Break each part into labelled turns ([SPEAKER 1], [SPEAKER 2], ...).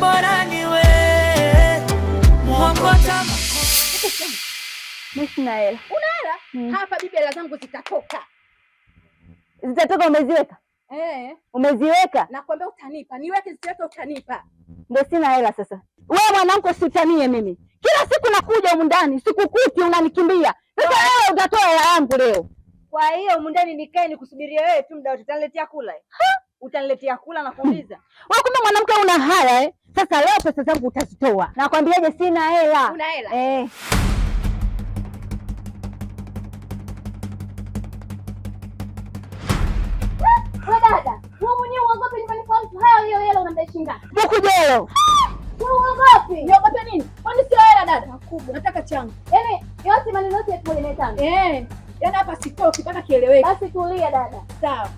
[SPEAKER 1] bora niwe mwokota.
[SPEAKER 2] Mimi sina hela.
[SPEAKER 3] Una hela? Hapa bibi, hela zangu zitatoka.
[SPEAKER 2] Zitatoka? Umeziweka? Umeziweka?
[SPEAKER 3] Nakwambia utanipa. Niweke zisiweke utanipa.
[SPEAKER 2] Ndio sina hela sasa. Wewe mwanangu usitanie mimi. Kila siku nakuja humu ndani, sikukuti unanikimbia. Sasa wewe utatoa hela yangu leo.
[SPEAKER 3] Kwa hiyo humu ndani nikae nikusubirie wewe tu, muda wote utaniletea kula. Utaniletea kula na kuuliza.
[SPEAKER 2] Wewe kumbe mwanamke una haya Sasa leo pesa zangu utazitoa. Nakwambiaje sina hela.
[SPEAKER 3] Una hela? Dada, wewe mwenyewe uogope nyumbani kwa mtu, haya hiyo hela unamdai shilingi ngapi?
[SPEAKER 2] Buku jelo.
[SPEAKER 3] Wewe uogope? Niogope nini? Kwani sio hela dada? Kubwa. Nataka changu. Yaani yote maneno yote 1500. Yaani hapa sitoki mpaka kieleweke. Basi tulia dada. Sawa.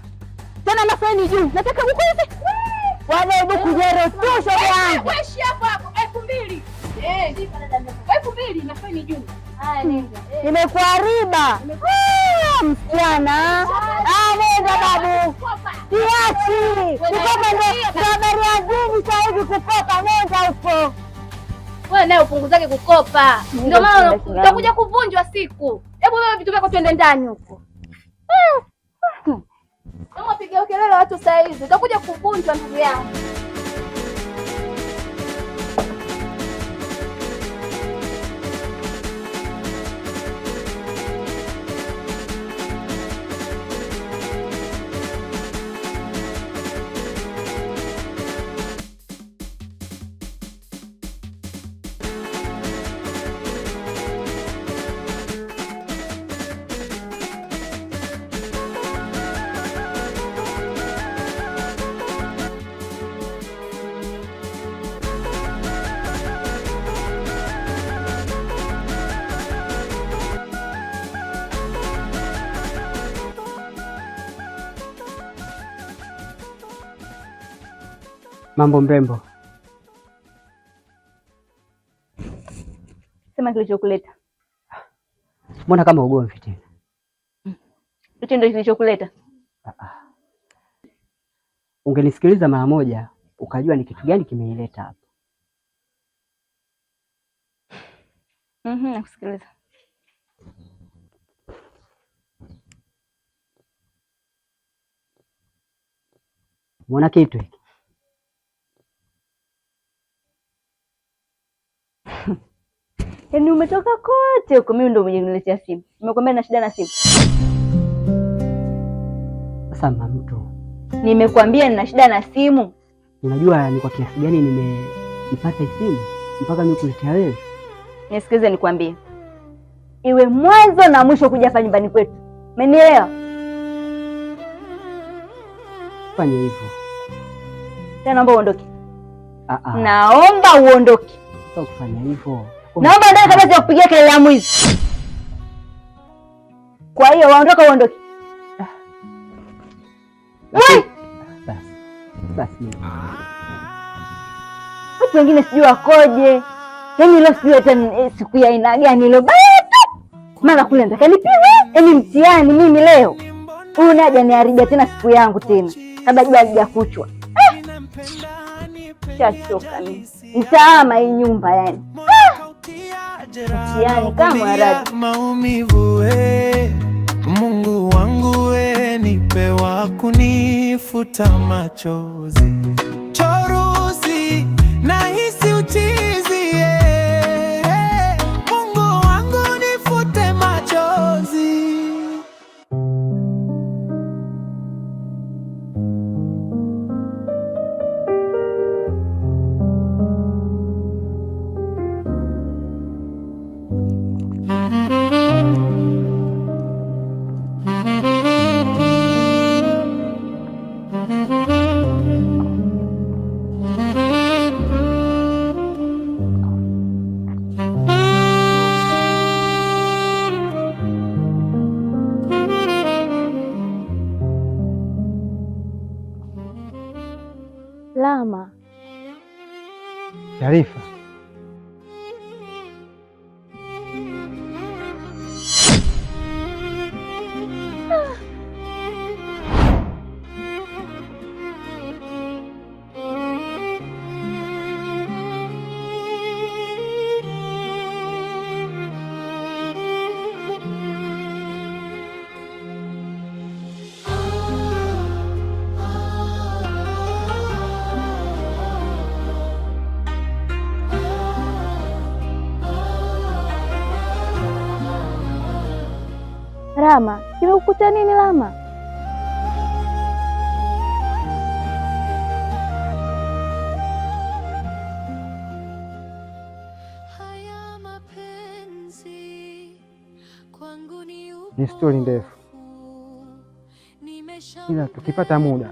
[SPEAKER 2] Tena na feni juu. Nataka buku hizi. Wale buku jelo tu shoga yangu.
[SPEAKER 3] Wewe shi hapo 2000. Ndipa dada. 2000 na feni juu. Haya nenda.
[SPEAKER 2] Nimekuhariba. Msichana. Nenda babu. Siachi. Kukopa ndo habari ya jini saa hivi kukopa. Nenda huko.
[SPEAKER 3] Wewe naye upunguzake kukopa. Ndio maana utakuja kuvunjwa siku. Hebu wewe vitu vyako twende ndani huko. Kama piga kelele watu saa hizi utakuja kuvunjwa ndugu yangu.
[SPEAKER 4] Mambo mrembo.
[SPEAKER 2] Sema kilichokuleta.
[SPEAKER 4] Mbona kama ugomvi tena?
[SPEAKER 2] Hicho ndio kilichokuleta?
[SPEAKER 4] Ungenisikiliza mara moja ukajua ni kitu gani kimeileta hapa.
[SPEAKER 2] Nakusikiliza.
[SPEAKER 4] Muona kitu hiki?
[SPEAKER 2] Yaani umetoka kote huko, mimi ndio mwenye kuniletea simu. Nimekwambia na shida na simu.
[SPEAKER 4] Sasa mtu.
[SPEAKER 2] Nimekwambia nina shida na simu.
[SPEAKER 4] Unajua ni kwa kiasi gani nimeipata simu mpaka nikuletea wewe?
[SPEAKER 2] Nisikilize nikwambie. Iwe mwanzo na mwisho kuja hapa nyumbani kwetu. Umenielewa?
[SPEAKER 4] Fanya hivyo.
[SPEAKER 2] Tena naomba uondoke.
[SPEAKER 4] Naomba
[SPEAKER 2] uondoke.
[SPEAKER 4] Sasa kufanya hivyo.
[SPEAKER 2] Naomba ndio kabla ya kupigia kelele ya mwizi. Kwa hiyo waondoka uondoke.
[SPEAKER 4] Basi.
[SPEAKER 2] Watu wengine sijui wakoje. Yaani leo sijui hata siku ya aina gani leo. Mara kule nataka nipiwe. Yaani mtihani mimi leo. Huyu naja niharibia tena siku yangu tena. Kabla jua halijakuchwa. Chachoka mimi. Nitaama hii nyumba yani. Mtihani kama haradi.
[SPEAKER 1] Maumivu Mungu wangu nipe wa kunifuta machozi. Choruzi nahisi uchizi Mungu wangu nifute machozi.
[SPEAKER 2] Lama.
[SPEAKER 4] Sharifa.
[SPEAKER 2] Lama, kimekukuta nini Lama?
[SPEAKER 4] Ni stori ndefu, ila tukipata muda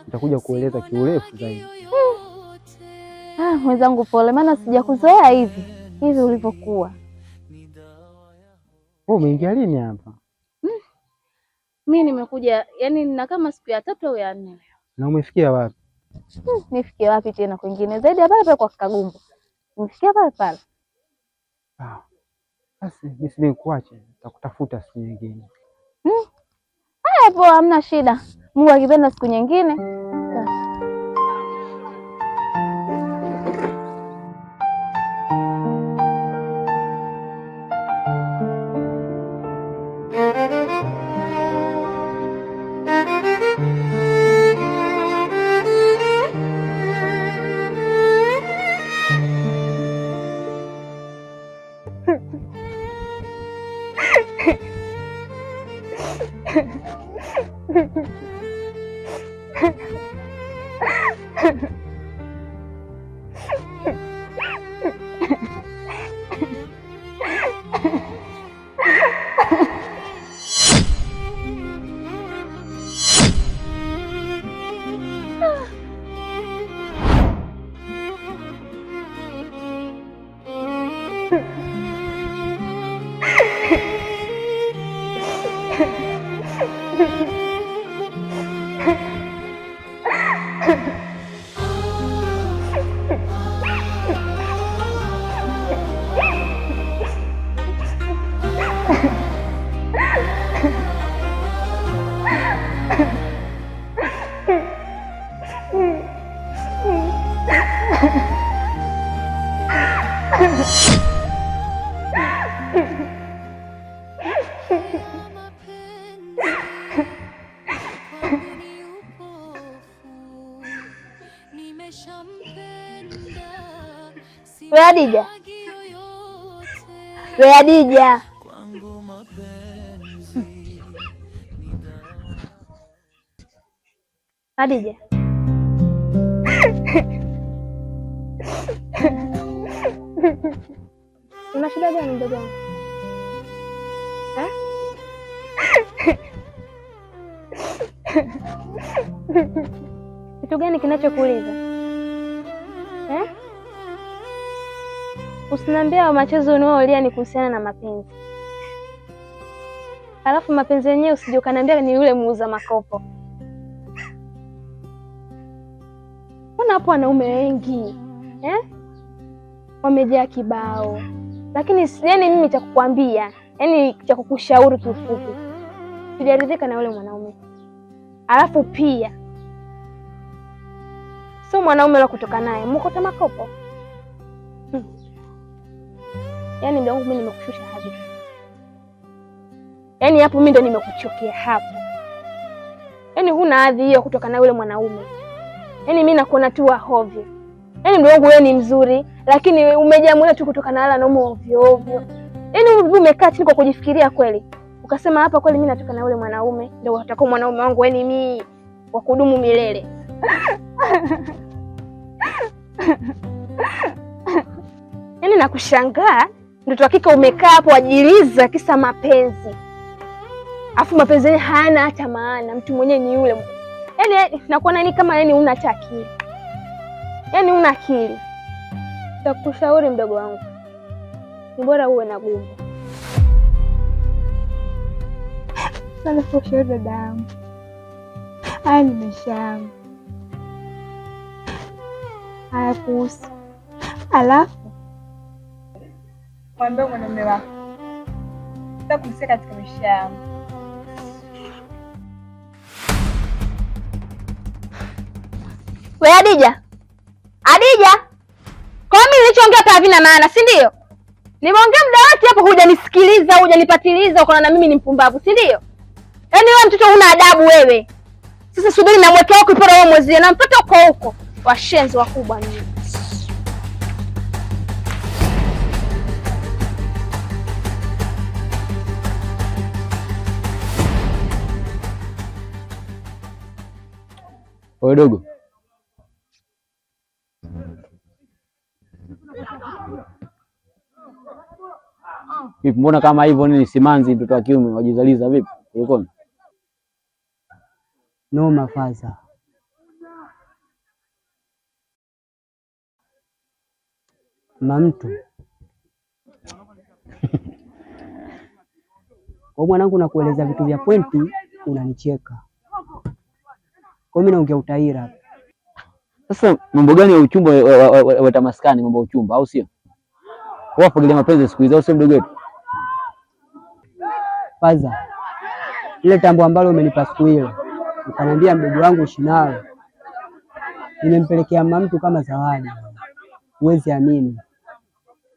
[SPEAKER 4] nitakuja kueleza kiurefu zaidi.
[SPEAKER 2] Mwenzangu pole, maana sijakuzoea hivi ulivyokuwa.
[SPEAKER 4] Umeingia lini hapa?
[SPEAKER 2] Mimi nimekuja yani nina kama siku ya 3 au ya 4 leo.
[SPEAKER 4] Na umefikia wapi?
[SPEAKER 2] Nifikie wapi tena kwingine zaidi ya pale kwa Kagumbo. Nifikia pale.
[SPEAKER 4] Basi nisikuache, nitakutafuta siku nyingine.
[SPEAKER 2] Haya poa, hamna shida. Mungu akipenda siku nyingine. Adija. Adija. Adija. Una shida gani mdogo wangu? Kitu gani kinachokuuliza? Usiniambia machezo unaolia ni kuhusiana na mapenzi. Alafu mapenzi yenyewe usije ukaniambia ni yule muuza makopo. Kuna hapo wanaume wengi, wamejaa kibao. Lakini yani mimi cha kukwambia, yani cha kukushauri kiufupi, sijaridhika na yule mwanaume. Alafu pia sio mwanaume la kutoka naye, mkota makopo. Yaani ndio mimi nimekushusha hadi. Yaani hapo mimi ndo nimekuchokea hapo. Yaani huna hadhi hiyo kutoka na yule mwanaume. Yaani mimi nakuona tu hovyo. Yaani ndio wangu wewe ni mzuri, lakini umejamua tu kutoka na wala naume ovyo ovyo. Yaani umekaa chini kwa kujifikiria kweli. Ukasema hapa kweli mimi natoka na yule mwanaume, ndio utakuwa mwanaume wangu, yaani mimi wa kudumu milele. Yaani nakushangaa. Ndio hakika umekaa hapo wajiliza kisa mapenzi. Afu mapenzi yenyewe hana hata maana, mtu mwenyewe ni yule. Yaani nakuona ni kama yani una akili. Yaani una akili. Nitakushauri mdogo wangu. Ni bora uwe na Gumbo.
[SPEAKER 3] Sana kushauri dada yangu. Haya ni maisha yangu. Haya kuhusu. Alafu mwambie mwanaume wako sitakuhusika katika maisha yangu.
[SPEAKER 2] We Adija. Adija. Kwa mimi nilichoongea hapa havina maana, si ndio? Nimeongea muda wote hapo hujanisikiliza, hujanipatiliza, ukaona na mimi ni mpumbavu, si ndio? Yaani wewe mtoto huna adabu wewe. Sasa subiri na mwekeo wako ipora wewe mwezi na mtoto uko huko. Washenzi wakubwa nini?
[SPEAKER 5] Wewe dogo, vipi? Mbona kama hivyo? Nini simanzi? Mtoto wa kiume wajizaliza vipi? Uliko
[SPEAKER 4] noma faza. Mamtu kwa mwanangu, nakueleza vitu vya pointi unanicheka. Kwa mimi naongea utaira.
[SPEAKER 5] Sasa mambo gani ya uchumba weta maskani, mambo ya uchumba au sio? Wafagilia mapenzi siku hizo au sio mdogo wetu?
[SPEAKER 4] Faza, ile tambo ambalo umenipa siku ile, ukaniambia mdogo wangu ushinalo, nimempelekea mamtu kama zawadi. Huwezi amini.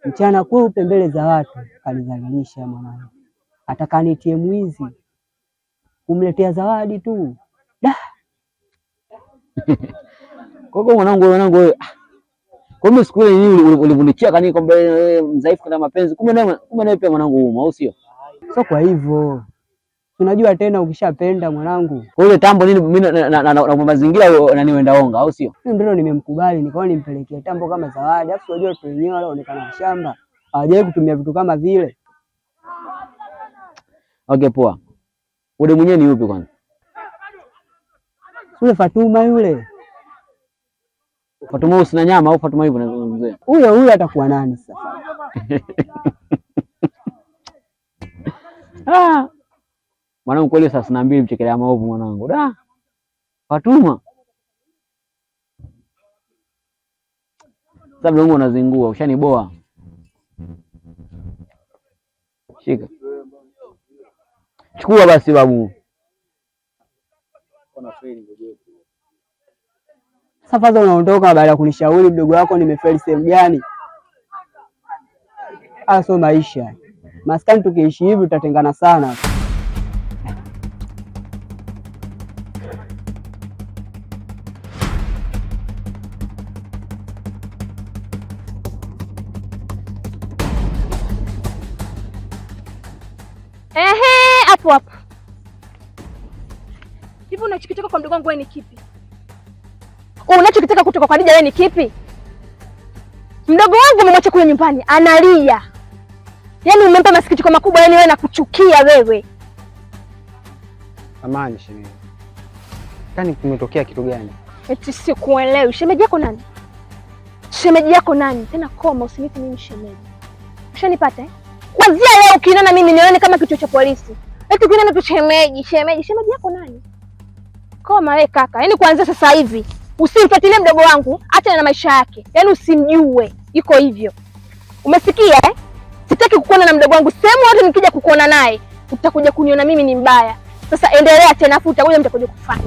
[SPEAKER 4] Mchana kweupe mbele za watu kanidhalilisha mwanangu. Atakanitie mwizi kumletea zawadi tu. Da.
[SPEAKER 5] Kwa mwanangu wewe. Kwa mimi siku ile nini ulivunikia kani kwamba mdhaifu kana mapenzi. Kumbe naye pia mwanangu humo au sio?
[SPEAKER 4] Sio kwa hivyo. Unajua tena ukishapenda mwanangu.
[SPEAKER 5] Kwa ile tambo nini mimi na mazingira unaniwenda onga au sio?
[SPEAKER 4] Mimi ndio nimemkubali nikaona nimpelekee tambo kama zawadi. Alafu unajua tu wenyewe wale wanaonekana shamba. Hawajawahi kutumia vitu kama vile.
[SPEAKER 5] Okay, poa. Ule mwenyewe ni yupi kwanza?
[SPEAKER 4] Ule Fatuma yule.
[SPEAKER 5] Fatuma usina nyama au Fatuma hivyo nazungumzia?
[SPEAKER 4] Huyo atakuwa nani sasa?
[SPEAKER 5] Mwanangu kweli saa 2 mchekelea maovu mwanangu. Da. Fatuma. Sasa mlongo unazingua, ushaniboa. Shika. Chukua basi babu.
[SPEAKER 4] Sasa unaondoka baada ya kunishauri mdogo wako nimefeli sehemu gani? So maisha. Maskani tukiishi hivi tutatengana sana.
[SPEAKER 3] Hapo. Hivi unachokitaka kwa mdogo wangu wewe ni kipi? Unachokitaka kutoka kwa Dija wewe ni kipi? Mdogo wangu umemwacha kule nyumbani analia. Yaani umempa masikitiko makubwa, yaani wewe nakuchukia wewe.
[SPEAKER 4] Amani shemeji. Kani kumetokea kitu gani?
[SPEAKER 3] Eti sikuelewi. Shemeji yako nani? Shemeji yako nani? Tena koma usiniite mimi shemeji. Ushanipata eh? Kwanzia leo ukiniona mimi nione kama kituo cha polisi. Eti ukiniona tu shemeji. Shemeji yako nani? Koma wewe kaka. Yaani kuanzia sasa hivi usimfuatilie mdogo wangu, acha na maisha yake. Yaani usimjue. Iko hivyo. Umesikia eh? Sitaki kukuona na mdogo wangu. Sehemu wote nikija kukuona naye, utakuja kuniona mimi ni mbaya. Sasa endelea tena afu utakuja mtakuja kufanya.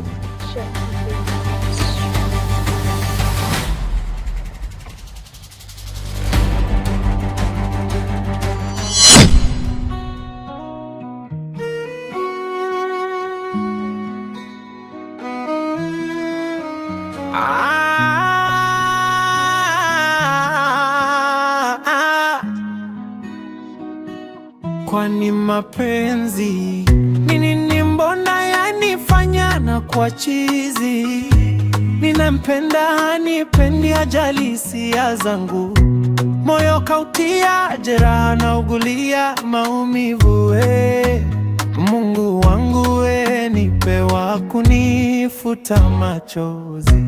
[SPEAKER 1] Kwani mapenzi nini? Mbona yanifanya na kwa chizi? Ninampenda hanipendi, ajali hisia zangu, moyo kautia jeraha na ugulia maumivu. Mungu wangu nipe wa kunifuta machozi.